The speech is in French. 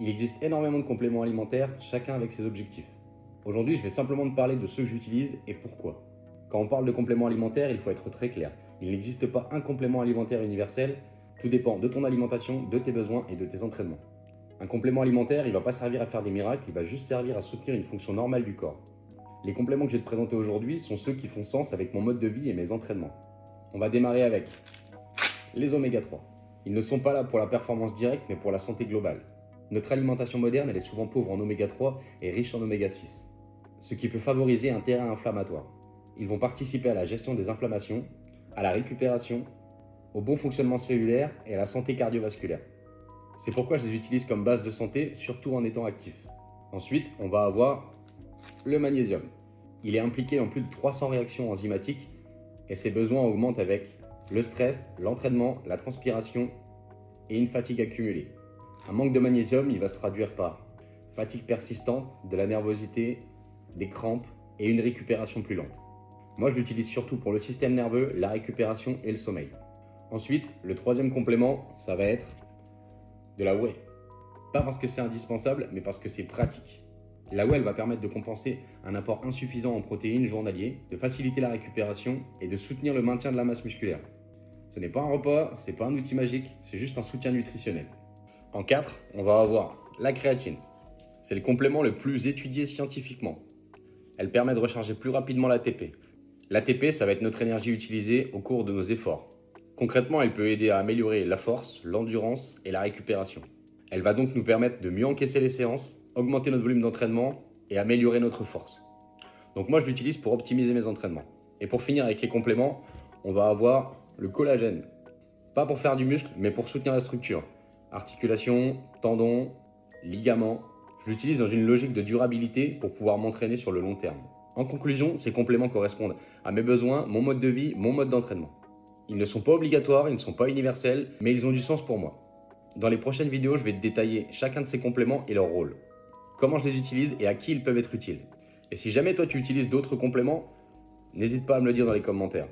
Il existe énormément de compléments alimentaires, chacun avec ses objectifs. Aujourd'hui, je vais simplement te parler de ceux que j'utilise et pourquoi. Quand on parle de compléments alimentaires, il faut être très clair. Il n'existe pas un complément alimentaire universel, tout dépend de ton alimentation, de tes besoins et de tes entraînements. Un complément alimentaire, il ne va pas servir à faire des miracles, il va juste servir à soutenir une fonction normale du corps. Les compléments que je vais te présenter aujourd'hui sont ceux qui font sens avec mon mode de vie et mes entraînements. On va démarrer avec les oméga 3. Ils ne sont pas là pour la performance directe, mais pour la santé globale. Notre alimentation moderne, elle est souvent pauvre en oméga 3 et riche en oméga 6, ce qui peut favoriser un terrain inflammatoire. Ils vont participer à la gestion des inflammations, à la récupération, au bon fonctionnement cellulaire et à la santé cardiovasculaire. C'est pourquoi je les utilise comme base de santé, surtout en étant actif. Ensuite, on va avoir le magnésium. Il est impliqué en plus de 300 réactions enzymatiques et ses besoins augmentent avec le stress, l'entraînement, la transpiration et une fatigue accumulée. Un manque de magnésium, il va se traduire par fatigue persistante, de la nervosité, des crampes et une récupération plus lente. Moi, je l'utilise surtout pour le système nerveux, la récupération et le sommeil. Ensuite, le troisième complément, ça va être de la whey. Pas parce que c'est indispensable, mais parce que c'est pratique. La whey, elle va permettre de compenser un apport insuffisant en protéines journalier, de faciliter la récupération et de soutenir le maintien de la masse musculaire. Ce n'est pas un repas, ce n'est pas un outil magique, c'est juste un soutien nutritionnel. En 4, on va avoir la créatine. C'est le complément le plus étudié scientifiquement. Elle permet de recharger plus rapidement l'ATP. L'ATP, ça va être notre énergie utilisée au cours de nos efforts. Concrètement, elle peut aider à améliorer la force, l'endurance et la récupération. Elle va donc nous permettre de mieux encaisser les séances, augmenter notre volume d'entraînement et améliorer notre force. Donc moi, je l'utilise pour optimiser mes entraînements. Et pour finir avec les compléments, on va avoir le collagène. Pas pour faire du muscle, mais pour soutenir la structure. Articulation, tendons, ligaments. Je l'utilise dans une logique de durabilité pour pouvoir m'entraîner sur le long terme. En conclusion, ces compléments correspondent à mes besoins, mon mode de vie, mon mode d'entraînement. Ils ne sont pas obligatoires, ils ne sont pas universels, mais ils ont du sens pour moi. Dans les prochaines vidéos, je vais te détailler chacun de ces compléments et leur rôle. Comment je les utilise et à qui ils peuvent être utiles. Et si jamais toi tu utilises d'autres compléments, n'hésite pas à me le dire dans les commentaires.